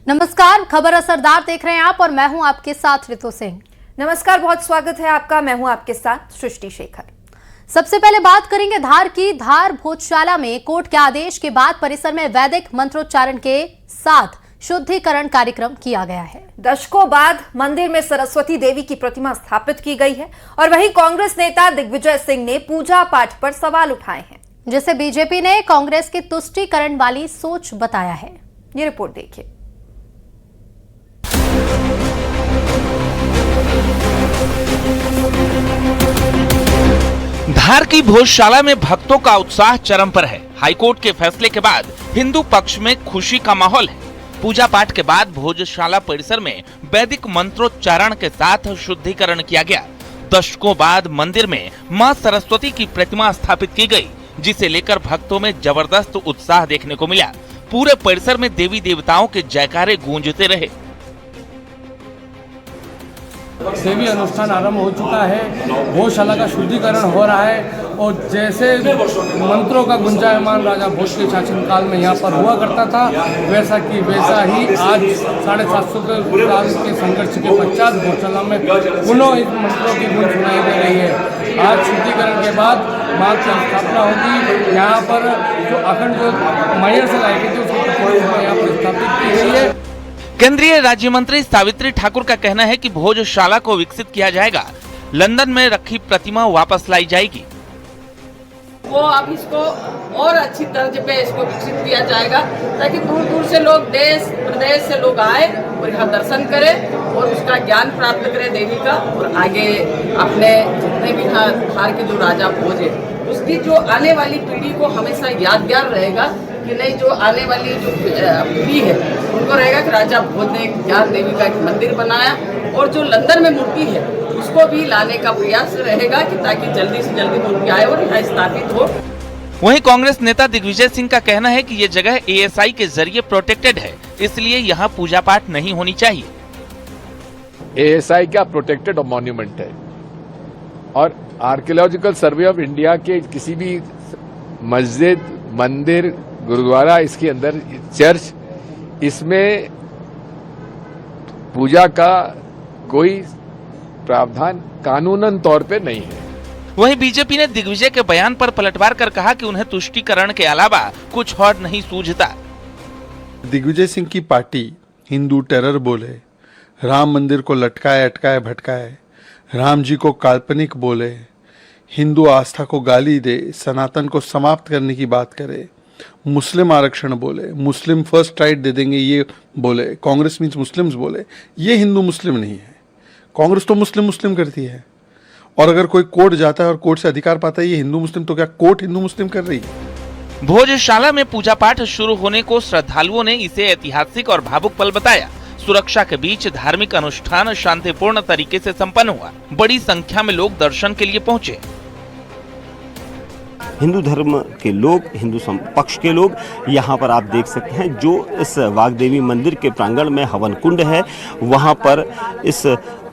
नमस्कार, खबर असरदार देख रहे हैं आप और मैं हूं आपके साथ रितु सिंह। नमस्कार, बहुत स्वागत है आपका। मैं हूं आपके साथ सृष्टि शेखर। सबसे पहले बात करेंगे धार की। धार भोजशाला में कोर्ट के आदेश के बाद परिसर में वैदिक मंत्रोच्चारण के साथ शुद्धिकरण कार्यक्रम किया गया है। दशकों बाद मंदिर में सरस्वती देवी की प्रतिमा स्थापित की गई है और वहीं कांग्रेस नेता दिग्विजय सिंह ने पूजा पाठ पर सवाल उठाए हैं, जिसे बीजेपी ने कांग्रेस की तुष्टीकरण वाली सोच बताया है। ये रिपोर्ट देखिए। धार की भोजशाला में भक्तों का उत्साह चरम पर है। हाईकोर्ट के फैसले के बाद हिंदू पक्ष में खुशी का माहौल है। पूजा पाठ के बाद भोजशाला परिसर में वैदिक मंत्रोच्चारण के साथ शुद्धिकरण किया गया। दशकों बाद मंदिर में मां सरस्वती की प्रतिमा स्थापित की गई, जिसे लेकर भक्तों में जबरदस्त उत्साह देखने को मिला। पूरे परिसर में देवी देवताओं के जयकारे गूंजते रहे। सेवी अनुष्ठान आरंभ हो चुका है, भोजशाला का शुद्धिकरण हो रहा है और जैसे मंत्रों का गुंजायमान राजा भोज के शासनकाल में यहाँ पर हुआ करता था, वैसा ही आज 750 साल के संघर्ष के पश्चात भोजशाला में पुनः इस मंत्रों की गूंज सुनाई दे रही है। आज शुद्धिकरण के बाद मां की स्थापना होगी। यहाँ पर जो अखंड जो मैयर से लाई गई थी उसकी प्रतिमा यहाँ पर स्थापित की गई है। केंद्रीय राज्य मंत्री सावित्री ठाकुर का कहना है कि भोजशाला को विकसित किया जाएगा। लंदन में रखी प्रतिमा वापस लाई जाएगी। वो अब इसको और अच्छी तर्ज पे इसको विकसित किया जाएगा, ताकि दूर दूर से लोग, देश प्रदेश से लोग आए और यहाँ दर्शन करें और उसका ज्ञान प्राप्त करें देवी का, और आगे अपने जितने भी धार के जो राजा भोज है उसकी जो आने वाली पीढ़ी को हमेशा यादगार रहेगा कि नहीं, जो आने वाली जो पीढ़ी है उनको रहेगा कि राजा भोज ने ज्ञान देवी का एक मंदिर बनाया, और जो लंदन में मूर्ति है उसको भी लाने का प्रयास रहेगा कि ताकि जल्दी से जल्दी मूर्ति आए और यहाँ स्थापित हो। वहीं कांग्रेस नेता दिग्विजय सिंह का कहना है कि ये जगह एएसआई के जरिए प्रोटेक्टेड है, इसलिए यहाँ पूजा पाठ नहीं होनी चाहिए। एएसआई का प्रोटेक्टेड मॉन्यूमेंट है और आर्कियोलॉजिकल सर्वे ऑफ इंडिया के किसी भी मस्जिद, मंदिर, गुरुद्वारा, इसके अंदर चर्च, इसमें पूजा का कोई प्रावधान कानूनन तौर पे नहीं है। वहीं बीजेपी ने दिग्विजय के बयान पर पलटवार कर कहा कि उन्हें तुष्टीकरण के अलावा कुछ और नहीं सूझता। दिग्विजय सिंह की पार्टी हिंदू टेरर बोले, राम मंदिर को लटकाए अटकाए भटकाए, राम जी को काल्पनिक बोले, हिंदू आस्था को गाली दे, सनातन को समाप्त करने की बात करे, मुस्लिम आरक्षण बोले, मुस्लिम फर्स्ट राइट दे देंगे ये बोले, कांग्रेस मीन्स मुस्लिम्स बोले। ये हिंदू मुस्लिम नहीं है। कांग्रेस तो मुस्लिम मुस्लिम करती है, और अगर कोई कोर्ट जाता है और कोर्ट से अधिकार पाता है ये हिंदू मुस्लिम, तो क्या कोर्ट हिंदू मुस्लिम कर रही है? भोजशाला में पूजा पाठ शुरू होने को श्रद्धालुओं ने इसे ऐतिहासिक और भावुक पल बताया। सुरक्षा के बीच धार्मिक अनुष्ठान शांतिपूर्ण तरीके से संपन्न हुआ। बड़ी संख्या में लोग दर्शन के लिए पहुंचे। हिंदू धर्म के लोग, हिंदू पक्ष के लोग यहाँ पर आप देख सकते हैं, जो इस वाग्देवी मंदिर के प्रांगण में हवन कुंड है, वहाँ पर इस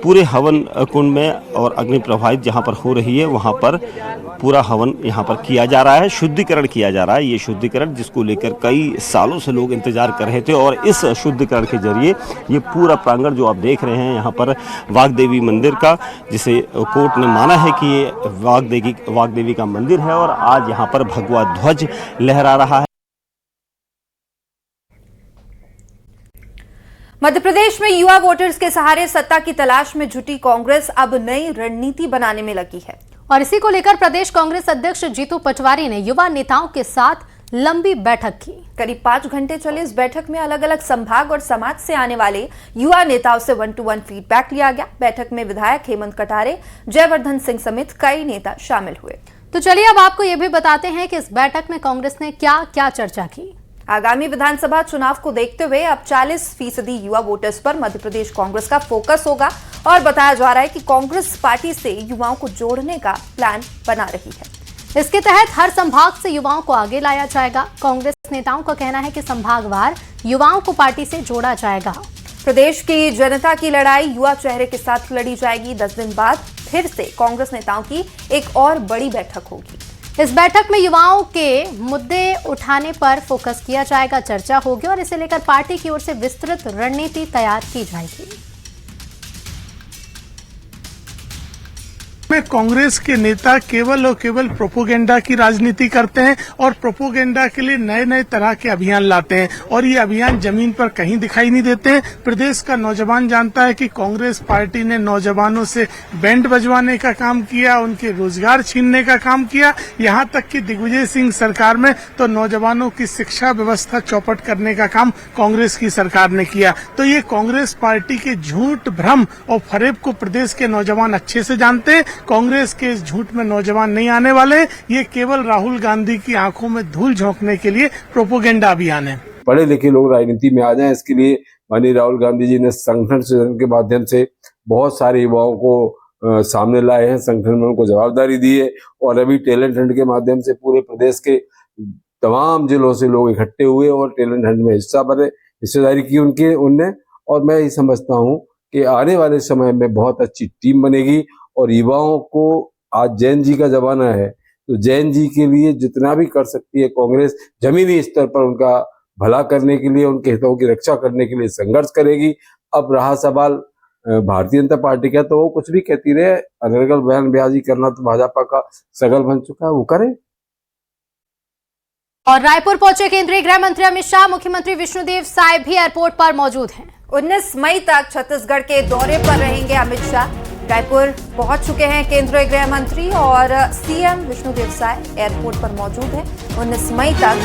पूरे हवन कुंड में और अग्नि प्रवाहित जहाँ पर हो रही है वहाँ पर पूरा हवन यहाँ पर किया जा रहा है, शुद्धिकरण किया जा रहा है। ये शुद्धिकरण जिसको लेकर कई सालों से लोग इंतजार कर रहे थे, और इस शुद्धिकरण के जरिए ये पूरा प्रांगण जो आप देख रहे हैं यहाँ पर वाग्देवी मंदिर का, जिसे कोर्ट ने माना है कि ये वाग्देवी का मंदिर है, और आज यहाँ पर भगवा ध्वज लहरा रहा है। मध्य प्रदेश में युवा वोटर्स के सहारे सत्ता की तलाश में जुटी कांग्रेस अब नई रणनीति बनाने में लगी है, और इसी को लेकर प्रदेश कांग्रेस अध्यक्ष जीतू पटवारी ने युवा नेताओं के साथ लंबी बैठक की। करीब 5 घंटे चले इस बैठक में अलग अलग संभाग और समाज से आने वाले युवा नेताओं से 1-to-1 फीडबैक लिया गया। बैठक में विधायक हेमंत कटारे, जयवर्धन सिंह समेत कई नेता शामिल हुए। तो चलिए अब आपको ये भी बताते हैं कि इस बैठक में कांग्रेस ने क्या क्या चर्चा की। आगामी विधानसभा चुनाव को देखते हुए अब 40% युवा वोटर्स पर मध्य प्रदेश कांग्रेस का फोकस होगा, और बताया जा रहा है कि कांग्रेस पार्टी से युवाओं को जोड़ने का प्लान बना रही है। इसके तहत हर संभाग से युवाओं को आगे लाया जाएगा। कांग्रेस नेताओं का कहना है कि संभागवार युवाओं को पार्टी से जोड़ा जाएगा। प्रदेश की जनता की लड़ाई युवा चेहरे के साथ लड़ी जाएगी। 10 दिन बाद फिर से कांग्रेस नेताओं की एक और बड़ी बैठक होगी। इस बैठक में युवाओं के मुद्दे उठाने पर फोकस किया जाएगा, चर्चा होगी और इसे लेकर पार्टी की ओर से विस्तृत रणनीति तैयार की जाएगी। में कांग्रेस के नेता केवल और केवल प्रोपोगेंडा की राजनीति करते हैं और प्रोपोगेंडा के लिए नए नए तरह के अभियान लाते हैं और ये अभियान जमीन पर कहीं दिखाई नहीं देते हैं। प्रदेश का नौजवान जानता है कि कांग्रेस पार्टी ने नौजवानों से बैंड बजवाने का काम किया, उनके रोजगार छीनने का काम किया, यहाँ तक कि दिग्विजय सिंह सरकार में तो नौजवानों की शिक्षा व्यवस्था चौपट करने का काम कांग्रेस की सरकार ने किया। तो ये कांग्रेस पार्टी के झूठ, भ्रम और फरेब को प्रदेश के नौजवान अच्छे से जानते हैं। कांग्रेस के इस झूठ में नौजवान नहीं आने वाले। ये केवल राहुल गांधी की आंखों में धूल झोंकने के लिए प्रोपोगेंडा अभियान है। पढ़े लिखे लोग राजनीति में आ जाएं, इसके लिए माननीय राहुल गांधी जी ने संगठन सृजन के माध्यम से बहुत सारे युवाओं को सामने लाए हैं, संगठन में उनको जवाबदारी दी है और अभी टैलेंट हंट के माध्यम से पूरे प्रदेश के तमाम जिलों से लोग इकट्ठे हुए और टैलेंट हंट में हिस्सेदारी की उनने। और मैं ये समझता हूँ कि आने वाले समय में बहुत अच्छी टीम बनेगी और युवाओं को, आज जैन जी का जमाना है तो जैन जी के लिए जितना भी कर सकती है कांग्रेस जमीनी स्तर पर उनका भला करने के लिए, उनके हितों की रक्षा करने के लिए संघर्ष करेगी। अब रहा सवाल भारतीय जनता पार्टी का, तो वो कुछ भी कहती रहे, अनर्गल बयानबाजी करना तो भाजपा का सगल बन चुका है, वो करे। और रायपुर पहुंचे केंद्रीय गृह मंत्री अमित शाह, मुख्यमंत्री विष्णुदेव साय भी एयरपोर्ट पर मौजूद हैं। 19 मई तक छत्तीसगढ़ के दौरे पर रहेंगे अमित शाह। रायपुर पहुंच चुके हैं केंद्रीय गृह मंत्री और सीएम विष्णुदेव साय एयरपोर्ट पर मौजूद हैं। 19 मई तक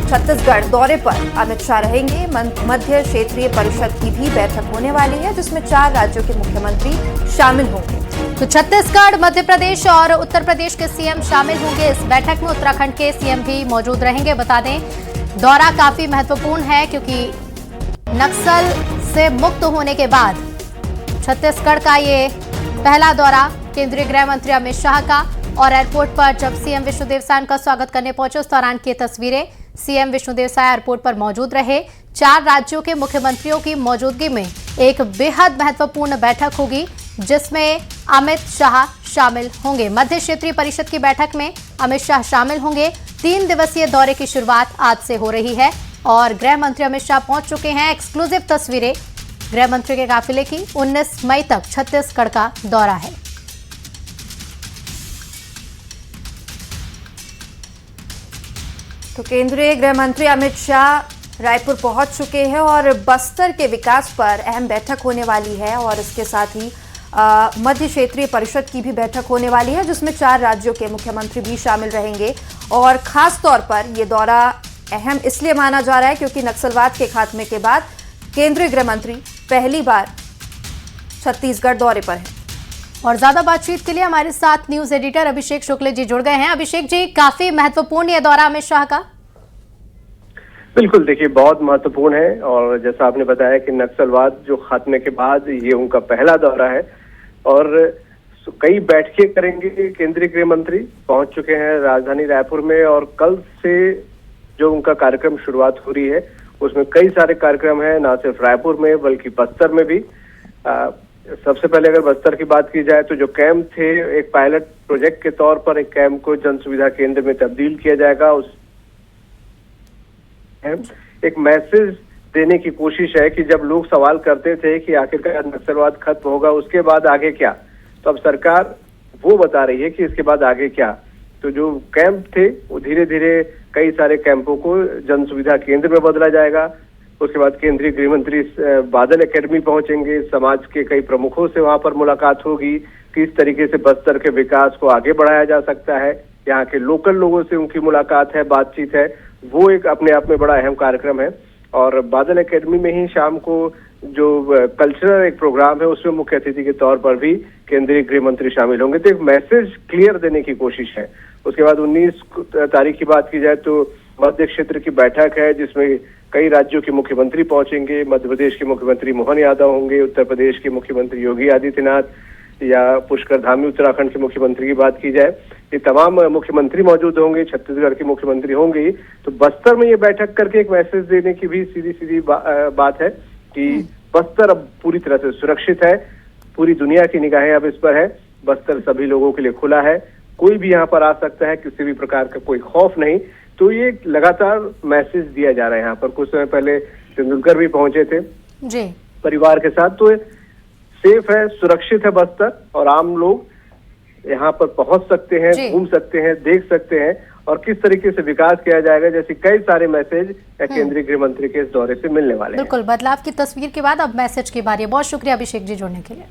छत्तीसगढ़ दौरे पर अमित शाह रहेंगे। मध्य क्षेत्रीय परिषद की भी बैठक होने वाली है जिसमें 4 राज्यों के मुख्यमंत्री शामिल होंगे। तो छत्तीसगढ़, मध्य प्रदेश और उत्तर प्रदेश के सीएम शामिल होंगे इस बैठक में। उत्तराखंड के सीएम भी मौजूद रहेंगे। बता दें, दौरा काफी महत्वपूर्ण है क्योंकि नक्सल से मुक्त होने के बाद छत्तीसगढ़ का ये पहला दौरा केंद्रीय गृह मंत्री अमित शाह का। और एयरपोर्ट पर जब सीएम विष्णुदेव साय का स्वागत करने पहुंचे उस दौरान की तस्वीरें। सीएम विष्णुदेव साय एयरपोर्ट पर मौजूद रहे। 4 राज्यों के मुख्यमंत्रियों की मौजूदगी में एक बेहद महत्वपूर्ण बैठक होगी जिसमें अमित शाह शामिल होंगे। मध्य क्षेत्रीय परिषद की बैठक में अमित शाह शामिल होंगे। 3 दिवसीय दौरे की शुरुआत आज से हो रही है और गृह मंत्री अमित शाह पहुंच चुके हैं। एक्सक्लूसिव तस्वीरें गृह मंत्री के काफिले की। 19 मई तक छत्तीसगढ़ का दौरा है। तो केंद्रीय गृह मंत्री अमित शाह रायपुर पहुंच चुके हैं और बस्तर के विकास पर अहम बैठक होने वाली है और इसके साथ ही मध्य क्षेत्रीय परिषद की भी बैठक होने वाली है जिसमें 4 राज्यों के मुख्यमंत्री भी शामिल रहेंगे। और खास तौर पर यह दौरा अहम इसलिए माना जा रहा है क्योंकि नक्सलवाद के खात्मे के बाद केंद्रीय गृह मंत्री पहली बार छत्तीसगढ़ दौरे पर हैं। और ज्यादा बातचीत के लिए हमारे साथ न्यूज एडिटर अभिषेक शुक्ल जी जुड़ गए हैं। अभिषेक जी, काफी महत्वपूर्ण यह दौरा अमित शाह का। बिल्कुल, देखिए बहुत महत्वपूर्ण है और जैसा आपने बताया कि नक्सलवाद जो खात्मे के बाद ये उनका पहला दौरा है और कई बैठकें करेंगे। केंद्रीय गृह मंत्री पहुंच चुके हैं राजधानी रायपुर में और कल से जो उनका कार्यक्रम शुरुआत हो रही है उसमें कई सारे कार्यक्रम हैं, ना सिर्फ रायपुर में बल्कि बस्तर में भी। सबसे पहले अगर बस्तर की बात की जाए तो जो कैंप थे, एक पायलट प्रोजेक्ट के तौर पर एक कैंप को जन सुविधा केंद्र में तब्दील किया जाएगा। उस एक मैसेज देने की कोशिश है कि जब लोग सवाल करते थे कि आखिरकार नक्सलवाद खत्म होगा उसके बाद आगे क्या, तो अब सरकार वो बता रही है कि इसके बाद आगे क्या। तो जो कैंप थे वो धीरे धीरे कई सारे कैंपों को जन सुविधा केंद्र में बदला जाएगा। उसके बाद केंद्रीय गृह मंत्री बादल एकेडमी पहुंचेंगे, समाज के कई प्रमुखों से वहां पर मुलाकात होगी, किस तरीके से बस्तर के विकास को आगे बढ़ाया जा सकता है, यहाँ के लोकल लोगों से उनकी मुलाकात है, बातचीत है, वो एक अपने आप में बड़ा अहम कार्यक्रम है। और बादल एकेडमी में ही शाम को जो कल्चरल एक प्रोग्राम है उसमें मुख्य अतिथि के तौर पर भी केंद्रीय गृह मंत्री शामिल होंगे। तो एक मैसेज क्लियर देने की कोशिश है। उसके बाद 19 तारीख की बात की जाए तो मध्य क्षेत्र की बैठक है जिसमें कई राज्यों के मुख्यमंत्री पहुंचेंगे। मध्य प्रदेश के मुख्यमंत्री मोहन यादव होंगे, उत्तर प्रदेश के मुख्यमंत्री योगी आदित्यनाथ या पुष्कर धामी उत्तराखंड के मुख्यमंत्री की बात की जाए, ये तमाम मुख्यमंत्री मौजूद होंगे, छत्तीसगढ़ के मुख्यमंत्री होंगे। तो बस्तर में ये बैठक करके एक मैसेज देने की भी सीधी बात है कि बस्तर अब पूरी तरह से सुरक्षित है, पूरी दुनिया की निगाहें अब इस पर है, बस्तर सभी लोगों के लिए खुला है, कोई भी यहाँ पर आ सकता है, किसी भी प्रकार का कोई खौफ नहीं। तो ये लगातार मैसेज दिया जा रहा है। यहाँ पर कुछ समय पहले तेंदुलकर भी पहुंचे थे जी परिवार के साथ। तो सेफ है, सुरक्षित है बस्तर, और आम लोग यहाँ पर पहुंच सकते हैं, घूम सकते हैं, देख सकते हैं, और किस तरीके से विकास किया जाएगा, जैसे कई सारे मैसेज केंद्रीय गृह मंत्री के इस दौरे से मिलने वाले हैं। बिल्कुल, बदलाव की तस्वीर के बाद अब मैसेज की बारी है। बहुत शुक्रिया अभिषेक जी जुड़ने के लिए।